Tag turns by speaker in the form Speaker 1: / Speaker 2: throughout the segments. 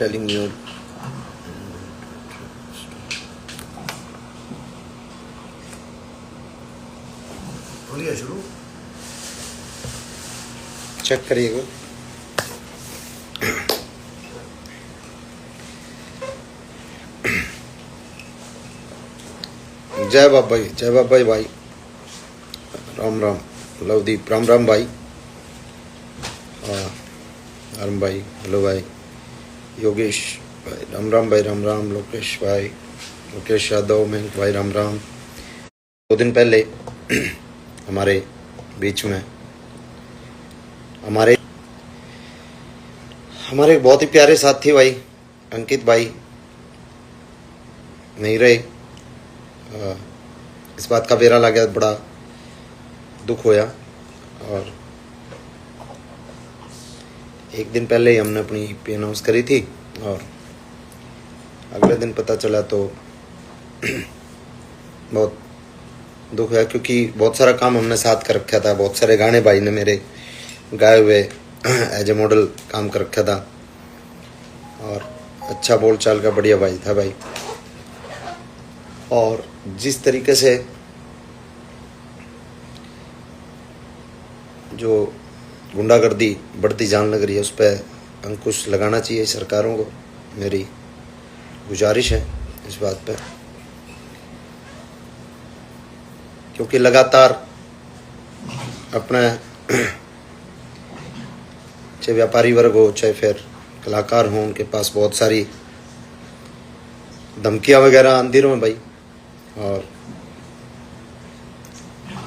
Speaker 1: telling you.
Speaker 2: बोलिए शुरू।
Speaker 1: Check करिएगा। जय बाबा भाई, राम राम लवदीप, राम राम भाई, राम भाई, हेलो भाई, योगेश भाई, राम राम भाई, राम राम, लोकेश भाई, लोकेश यादव, मेहनत भाई, राम राम। 2 दिन पहले हमारे बीच में हमारे बहुत ही प्यारे साथी भाई अंकित भाई नहीं रहे। इस बात का बेरा लगा, बड़ा दुख होया। और 1 दिन पहले ही हमने अपनी EP अनाउंस करी थी और अगले दिन पता चला तो बहुत दुख हुआ, क्योंकि बहुत सारा काम हमने साथ कर रखा था। बहुत सारे गाने भाई ने मेरे गाए हुए एज ए मॉडल काम कर रखा था और अच्छा बोल चाल का बढ़िया भाई था भाई। और जिस तरीके से जो गुंडागर्दी बढ़ती जान लग रही है, उस पर अंकुश लगाना चाहिए सरकारों को, मेरी गुजारिश है इस बात पे। क्योंकि लगातार अपना चाहे व्यापारी वर्ग हो चाहे फिर कलाकार हों, उनके पास बहुत सारी धमकियां वगैरह आंधी में भाई, और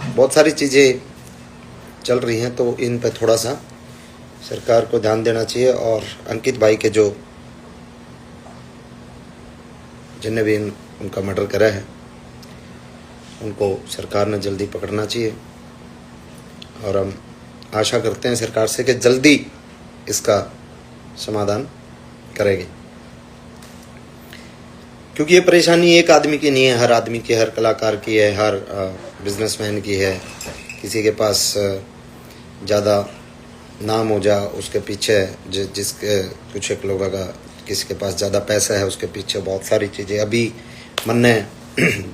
Speaker 1: बहुत सारी चीज़ें चल रही हैं। तो इन पे थोड़ा सा सरकार को ध्यान देना चाहिए। और अंकित भाई के जो जिनने भी उनका मर्डर करा है, उनको सरकार ने जल्दी पकड़ना चाहिए। और हम आशा करते हैं सरकार से कि जल्दी इसका समाधान करेगी, क्योंकि ये परेशानी एक आदमी की नहीं है, हर आदमी की, हर कलाकार की है, हर बिजनेसमैन की है। किसी के पास ज़्यादा नाम हो जा, उसके पीछे जिसके कुछ एक लोगों का, किसी के पास ज़्यादा पैसा है, उसके पीछे बहुत सारी चीज़ें। अभी मन ने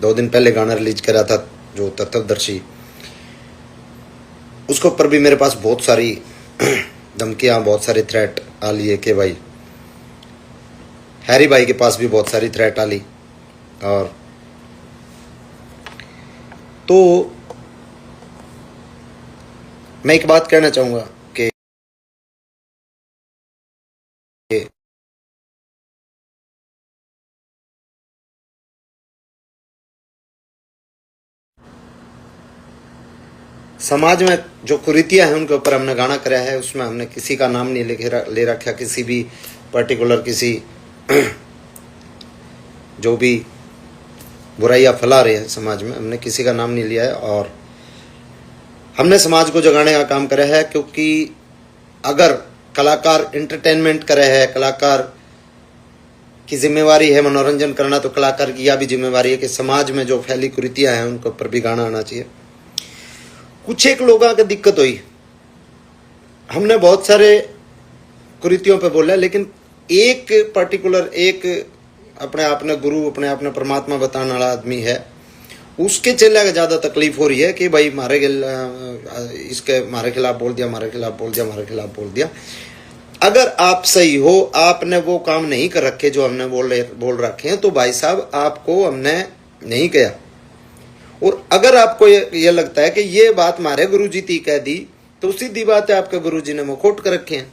Speaker 1: 2 दिन पहले गाना रिलीज करा था जो तत्वदर्शी, उसके ऊपर भी मेरे पास बहुत सारी धमकियाँ, बहुत सारे थ्रेट आ लिए कि भाई, हैरी भाई के पास भी बहुत सारी थ्रेट आ ली। और तो मैं एक बात कहना चाहूँगा कि समाज में जो कुरीतियां हैं उनके ऊपर हमने गाना कराया है। उसमें हमने किसी का नाम नहीं ले रखा, किसी भी पर्टिकुलर, किसी जो भी बुराइयां फैला रहे हैं समाज में, हमने किसी का नाम नहीं लिया है। और हमने समाज को जगाने का काम करा है, क्योंकि अगर कलाकार एंटरटेनमेंट करे है, कलाकार की जिम्मेवारी है मनोरंजन करना, तो कलाकार की यह भी जिम्मेवारी है कि समाज में जो फैली कुरीतियां हैं उनके ऊपर भी गाना आना चाहिए। कुछ एक लोगों की दिक्कत हुई, हमने बहुत सारे कुरीतियों पे बोला, लेकिन एक पर्टिकुलर, एक अपने आप ने गुरु, अपने आप ने परमात्मा बताने वाला आदमी है, उसके चेला का ज्यादा तकलीफ हो रही है कि भाई इसके मारे खिलाफ बोल दिया, मारे खिलाफ बोल दिया, मारे खिलाफ बोल दिया। अगर आप सही हो, आपने वो काम नहीं कर रखे जो हमने बोल रखे हैं, तो भाई साहब आपको हमने नहीं किया। और अगर आपको ये लगता है कि ये बात हमारे गुरुजी थी कह दी, तो सीधी बात है आपके गुरुजी ने मुखोट कर रखे हैं।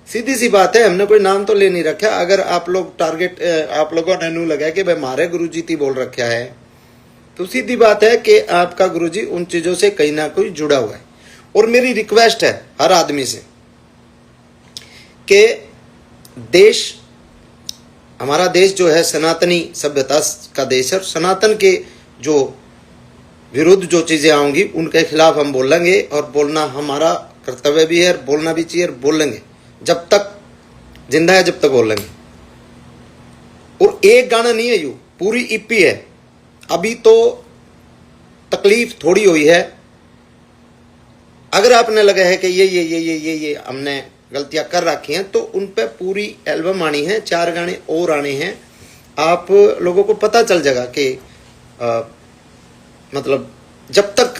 Speaker 1: सीधी सी बात है, हमने कोई नाम तो ले नहीं रखा। अगर आप लोग टारगेट, आप लोगों ने नू लगा कि भाई हमारे गुरुजी थी बोल रखा है, तो सीधी बात है कि आपका गुरुजी उन चीजों से कहीं ना कोई जुड़ा हुआ है। और मेरी रिक्वेस्ट है हर आदमी से कि देश, हमारा देश जो है सनातनी सभ्यता का देश है, और सनातन के जो विरुद्ध जो चीजें आएंगी उनके खिलाफ हम बोलेंगे, और बोलना हमारा कर्तव्य भी है, बोलना भी चाहिए, और बोलेंगे जब तक जिंदा है, जब तक बोलेंगे। और एक गाना नहीं है, यू पूरी EP है। अभी तो तकलीफ थोड़ी हुई है। अगर आपने लगा है कि ये हमने गलतियां कर रखी हैं, तो उन पे पूरी एल्बम आनी है, 4 गाने और आने हैं। आप लोगों को पता चल जाएगा कि मतलब जब तक,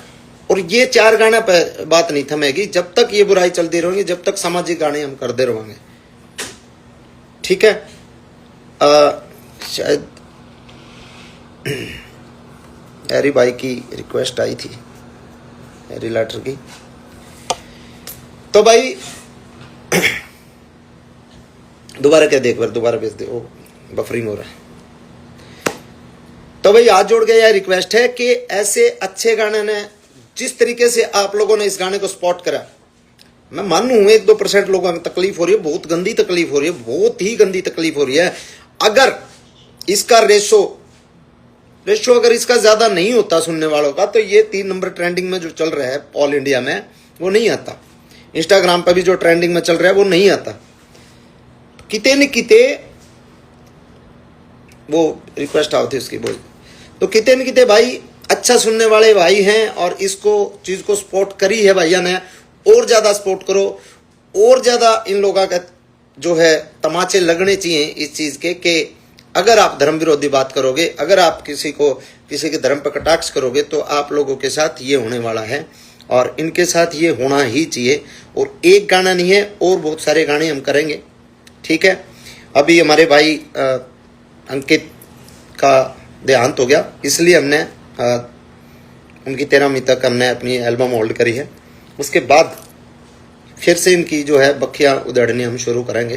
Speaker 1: और ये 4 गाना पे बात नहीं थमेगी जब तक ये बुराई चलती रहेगी, जब तक सामाजिक गाने हम करते रहेंगे। ठीक है। शायद हैरी भाई की रिक्वेस्ट आई थी, हैरी लेटर की। तो भाई दोबारा क्या देख बार दोबारा भेज दे, वो बफरिंग हो रहा है। तो भाई हाथ जोड़ के यह रिक्वेस्ट है कि ऐसे अच्छे गाने ने, जिस तरीके से आप लोगों ने इस गाने को स्पॉट करा, मैं मानू 1-2% लोगों को तकलीफ हो रही है, बहुत गंदी तकलीफ हो रही है, बहुत ही गंदी तकलीफ हो रही है। अगर इसका रेशो अगर इसका ज्यादा नहीं होता सुनने वालों का, तो ये 3 नंबर ट्रेंडिंग में जो चल रहा है ऑल इंडिया में, वो नहीं आता। इंस्टाग्राम पर भी जो ट्रेंडिंग में चल रहा है वो नहीं आता। किते न किते वो रिक्वेस्ट आती उसकी बोल, तो किते न किते भाई अच्छा सुनने वाले भाई हैं, और इसको चीज को सपोर्ट करी है भैया ने। और ज्यादा सपोर्ट करो, और ज्यादा इन लोगों का जो है तमाचे लगने चाहिए इस चीज के, कि अगर आप धर्म विरोधी बात करोगे, अगर आप किसी के धर्म पर कटाक्ष करोगे, तो आप लोगों के साथ ये होने वाला है, और इनके साथ ये होना ही चाहिए। और एक गाना नहीं है, और बहुत सारे गाने हम करेंगे। ठीक है। अभी हमारे भाई अंकित का देहांत हो गया, इसलिए हमने उनकी 13वीं तक हमने अपनी एल्बम होल्ड करी है। उसके बाद फिर से इनकी जो है बखियां उधेड़नी हम शुरू करेंगे।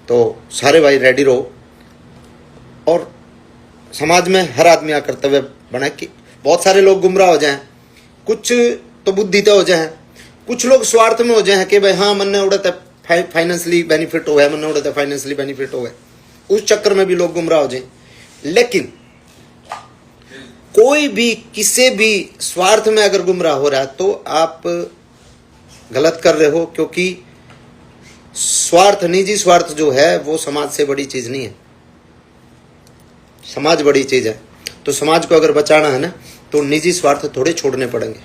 Speaker 1: तो सारे भाई रेडी रहो, और समाज में हर आदमी का कर्तव्य बना कि बहुत सारे लोग गुमराह हो जाएं, कुछ तो बुद्धिते हो जाएं, कुछ लोग स्वार्थ में हो जाएं कि भाई हाँ मन उड़ता फाइनेंशियली बेनिफिट हो है, मन उड़ता फाइनेंशियली बेनिफिट हो है, उस चक्कर में भी लोग गुमराह हो जाएं। लेकिन कोई भी किसी भी स्वार्थ में अगर गुमराह हो रहा है, तो आप गलत कर रहे हो, क्योंकि स्वार्थ, निजी स्वार्थ जो है वो समाज से बड़ी चीज नहीं है। समाज बड़ी चीज है। तो समाज को अगर बचाना है ना, तो निजी स्वार्थ थोड़े छोड़ने पड़ेंगे।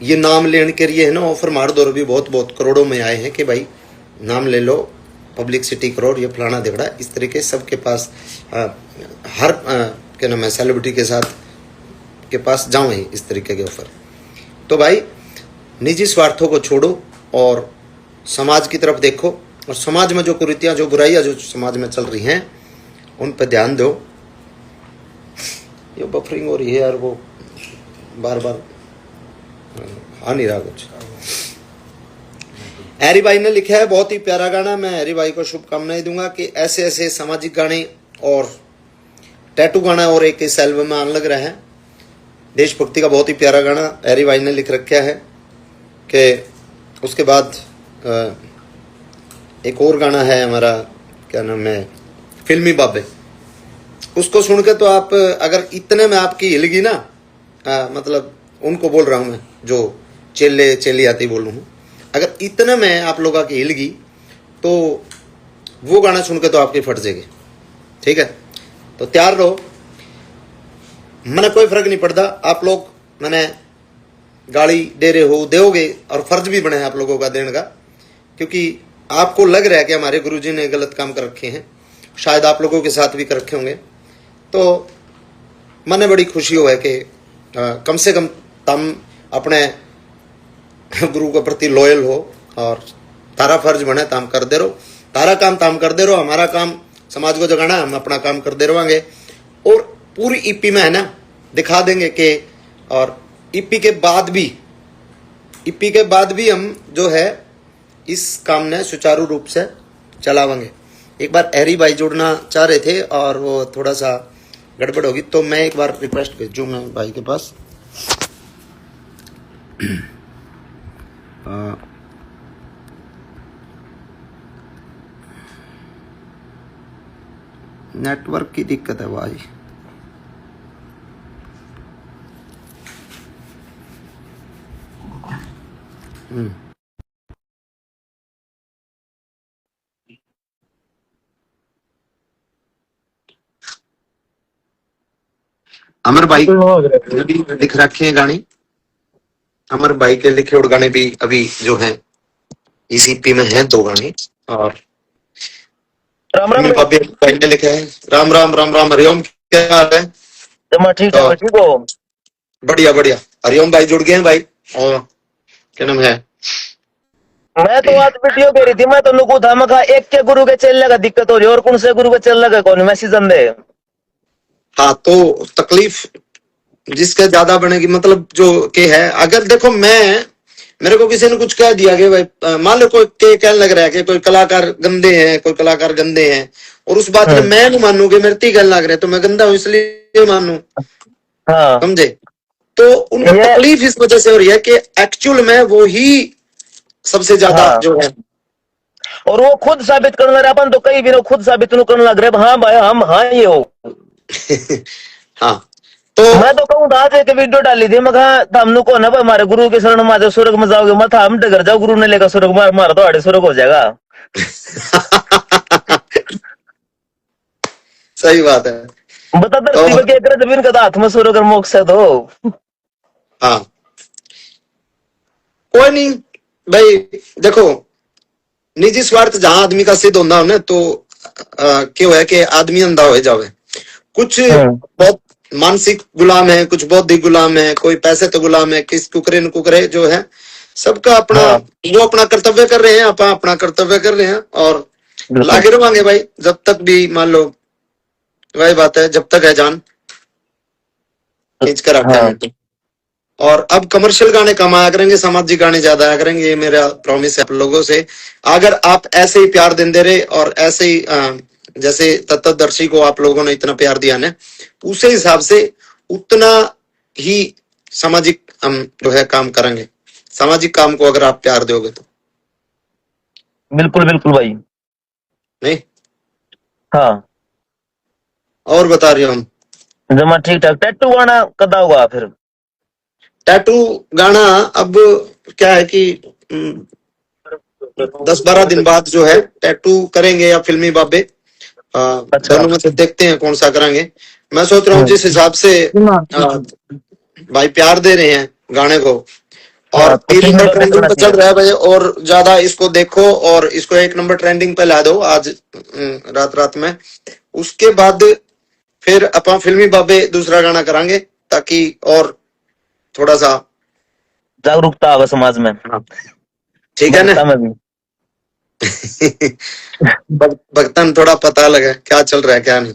Speaker 1: ये नाम लेने के लिए है ना, ऑफर मार दो भी बहुत करोड़ों में आए हैं कि भाई नाम ले लो, पब्लिसिटी करो, ये फलाना दिखड़ा, इस तरीके सबके पास हर क्या नाम है सेलिब्रिटी के साथ के पास जाऊं ही इस तरीके के ऑफर। तो भाई निजी स्वार्थों को छोड़ो और समाज की तरफ देखो, और समाज में जो कुरीतियां, जो बुराइयां जो समाज में चल रही हैं, उन पर ध्यान दो। ये बफरिंग हो रही है यार, वो बार बार आ नहीं रहा कुछ। हैरी भाई ने लिखा है बहुत ही प्यारा गाना। मैं हैरी भाई को शुभकामनाएं दूंगा कि ऐसे ऐसे सामाजिक गाने और टैटू गाना और एक इस एल्बम में आने लग रहा है। देशभक्ति का बहुत ही प्यारा गाना हैरी भाई ने लिख रखा है। कि उसके बाद एक और गाना है हमारा, क्या नाम है, फिल्मी बाबे। उसको सुन के तो आप, अगर इतने में आपकी हिलगी ना, मतलब उनको बोल रहा हूं मैं, जो चेली आती बोल रहा हूँ, अगर इतने में आप लोगों की हिलगी, तो वो गाना सुन के तो आपकी फट जाएगी। ठीक है। तो तैयार रहो, मैंने कोई फर्क नहीं पड़ता। आप लोग मैंने गाली दे रहे हो, दोगे, और फर्ज भी बने आप लोगों का देने का, क्योंकि आपको लग रहा है कि हमारे गुरुजी ने गलत काम कर रखे हैं, शायद आप लोगों के साथ भी कर रखे होंगे। तो मैंने बड़ी खुशी हुआ है कि कम से कम तुम अपने गुरु के प्रति लॉयल हो, और तारा फर्ज बने ताम कर दे रहो, तारा काम ताम कर दे रहो, हमारा काम समाज को जगाना, हम अपना काम कर दे रहेंगे। और पूरी ईपी में है ना दिखा देंगे कि, और ईपी के बाद भी हम जो है इस काम ने सुचारू रूप से चलावेंगे। एक बार हैरी भाई जुड़ना चाह रहे थे और वो थोड़ा सा गड़बड़ होगी, तो मैं एक बार रिक्वेस्ट भेजूँ मैं भाई के पास। नेटवर्क की दिक्कत है भाई। अमर भाई भी लिख रखे हैं गाने, अमर भाई के लिखे और गाने भी अभी जो हैं इस ईपी में है 2 गाने। और
Speaker 3: राम राम
Speaker 1: फिल्मी
Speaker 3: भाई।
Speaker 1: बाबे भाई ने लिखे हैं। राम राम राम राम, हरिओम, क्या हाल है?
Speaker 3: जमा ठीक
Speaker 1: तो
Speaker 3: ठाक ठीक हो?
Speaker 1: बढ़िया बढ़िया, हरिओम भाई जुड़ गए हैं भाई। और क्या नाम है?
Speaker 3: मैं तो आज वीडियो कह रही थी, मैं तो नुकू था, मैं कहा एक के गुरु के चलने का दिक्कत हो रही है और कौन से गुरु के चलने का कौन मैसेज दे।
Speaker 1: हाँ, तो तकलीफ जिसका ज्यादा बनेगी, मतलब जो के है। अगर देखो, मेरे को किसी ने कुछ कह दिया कि भाई मान लो कोई के कहने लग रहा है कि कोई कलाकार गंदे हैं, कोई कलाकार गंदे हैं, और उस बात ने मैं नहीं मानू कि मेरे ती कहने लग रहे तो मैं गंदा हूं इसलिए मानू,
Speaker 3: हाँ
Speaker 1: समझे? तो उनको
Speaker 3: ये
Speaker 1: तकलीफ इस वजह से हो रही है कि एक्चुअल में वो ही सबसे ज्यादा
Speaker 3: हाँ,
Speaker 1: जो है।
Speaker 3: और वो खुद साबित करने लग रहे, अपन तो कई भी ना खुद साबित नहीं करने लग रहे, हाँ भाई हम हाँ ये हो।
Speaker 1: हाँ, तो
Speaker 3: मैं तो कहूँ आज एक वीडियो डाली थी, मैं कहा हमने को ना भाई हमारे गुरु के शरण में जो स्वर्ग में जाओगे मत हम डगर जाओ, गुरु ने लेकर स्वर्ग में हमारा तो आड़े स्वर्ग हो जाएगा।
Speaker 1: सही बात है।
Speaker 3: बता
Speaker 1: तो
Speaker 3: धरती पे क्या करे जब इनका हाथ में स्वर्ग और मोक्ष है तो।
Speaker 1: हाँ, कोई नहीं भाई। देखो, निजी स्वार्थ जहां आदमी का सिद्ध होना हो ना, तो क्यों है कि आदमी अंधा हो जावे। कुछ बहुत मानसिक गुलाम है, कुछ बौद्धिक गुलाम है, कोई पैसे तो गुलाम है, किस कुकरे न कुकरे जो है। सबका अपना,
Speaker 3: हाँ
Speaker 1: वो अपना कर्तव्य कर रहे हैं, अपन अपना कर्तव्य कर रहे हैं, और
Speaker 3: बिल्कुल
Speaker 1: लागे रहोगे भाई जब तक भी, मान लो वही बात है, जब तक है जान खींच कर रखा
Speaker 3: हाँ।
Speaker 1: है। और अब कमर्शियल गाने कम आया करेंगे, सामाजिक गाने ज्यादा आया करेंगे, ये मेरा प्रॉमिस है आप लोगों से। अगर आप ऐसे ही प्यार देते रहे और ऐसे ही जैसे तत्वदर्शी को आप लोगों ने इतना प्यार दिया ना, उसे हिसाब से उतना ही सामाजिक हम जो है काम करेंगे। सामाजिक काम को अगर आप प्यार दोगे तो।
Speaker 3: बिल्कुल बिल्कुल भाई।
Speaker 1: नहीं,
Speaker 3: हाँ
Speaker 1: और बता रही हूँ हम।
Speaker 3: जमा ठीक ठाक। टैटू गाना कदा होगा फिर?
Speaker 1: टैटू गाना अब क्या है कि 10-12 दिन बाद जो है टैटू करेंगे, या फिल्मी बाबे,
Speaker 3: अच्छा।
Speaker 1: दोनों में से देखते हैं कौन सा कराएंगे। मैं सोच रहा हूँ जिस हिसाब से भाई प्यार दे रहे हैं गाने को, और
Speaker 3: हाँ तो
Speaker 1: 3
Speaker 3: फिल्मी
Speaker 1: नंबर
Speaker 3: बातें
Speaker 1: ट्रेंडिंग
Speaker 3: करना
Speaker 1: पर चल
Speaker 3: चाहिए।
Speaker 1: रहा है भाई, और ज्यादा इसको देखो और इसको 1 नंबर ट्रेंडिंग पे ला दो आज रात रात में। उसके बाद फिर अपन फिल्मी बाबे दूसरा गाना करांगे, ताकि और थोड़ा सा,
Speaker 3: जागरूकता आवे समाज में,
Speaker 1: हाँ, ठीक है ना।
Speaker 3: भक्ता में भी।
Speaker 1: भक्तन थोड़ा पता लगे क्या चल रहा है क्या नहीं।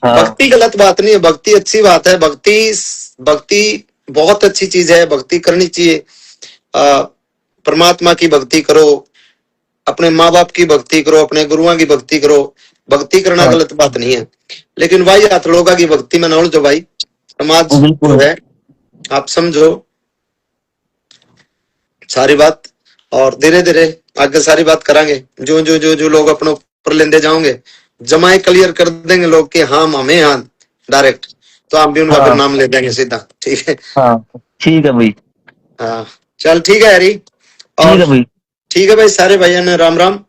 Speaker 3: हाँ
Speaker 1: भक्ति गलत बात नहीं है, भक्ति अच्छी बात है। भक्ति भक्ति बहुत अच्छी चीज है, भक्ति करनी चाहिए। परमात्मा की भक्ति करो, अपने माँ बाप की भक्ति करो, अपने गुरुओं की भक्ति करो। भक्ति करना
Speaker 3: हाँ
Speaker 1: गलत बात नहीं है, लेकिन भाई हाथ लोगों की भक्ति में ना उलझो भाई। समाज जो
Speaker 3: बिल्कुल।
Speaker 1: है, आप समझो सारी बात, और धीरे धीरे आगे सारी बात करांगे। जो जो जो जो लोग अपने ऊपर लेंदे जाओगे, जमाए क्लियर कर देंगे लोग कि हाँ हमें, हाँ डायरेक्ट, तो हम भी उनका फिर
Speaker 3: हाँ
Speaker 1: नाम ले देंगे सीधा, ठीक है।
Speaker 3: हाँ ठीक है भाई।
Speaker 1: हाँ, चल ठीक है हरी।
Speaker 3: ठीक
Speaker 1: और
Speaker 3: है भाई।
Speaker 1: ठीक है भाई, सारे भाइयों ने राम राम।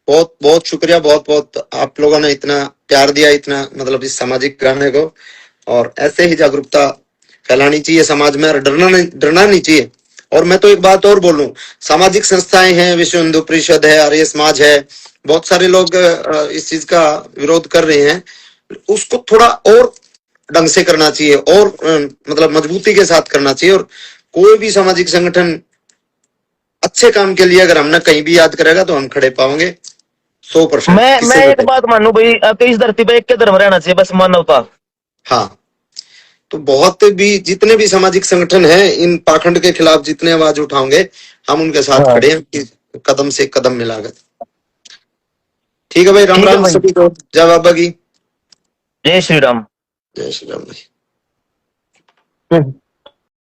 Speaker 1: बहुत बहुत शुक्रिया, बहुत बहुत आप लोगों ने इतना प्यार दिया, इतना मतलब इस सामाजिक गाने को। और ऐसे ही जागरूकता फैलानी चाहिए समाज में, और डरना नहीं चाहिए। और मैं तो एक बात और बोलूं, सामाजिक संस्थाएं हैं, विश्व हिंदू परिषद है, आर्य समाज है, बहुत सारे लोग इस चीज का विरोध कर रहे हैं। उसको थोड़ा और ढंग से करना चाहिए, और मतलब मजबूती के साथ करना चाहिए। और कोई भी सामाजिक संगठन अच्छे काम के लिए अगर हमने कहीं भी याद करेगा तो हम खड़े पाओगे 100%,
Speaker 3: मैं
Speaker 1: किसी भी
Speaker 3: एक
Speaker 1: टाइप।
Speaker 3: बात मानू भाई, अब तो इस धरती पे एक के धर्म रहना चाहिए, बस मानवता।
Speaker 1: हाँ, तो बहुत भी जितने भी सामाजिक संगठन हैं, इन पाखंड के खिलाफ जितने आवाज उठाओगे, हम उनके साथ
Speaker 3: हाँ
Speaker 1: खड़े हैं कि कदम से कदम मिलाकर। ठीक है भाई, राम
Speaker 3: ठीक है
Speaker 1: राम
Speaker 3: भाई।
Speaker 1: सभी को, जय बाबा की,
Speaker 3: जय श्री राम।
Speaker 1: जय श्री राम भाई।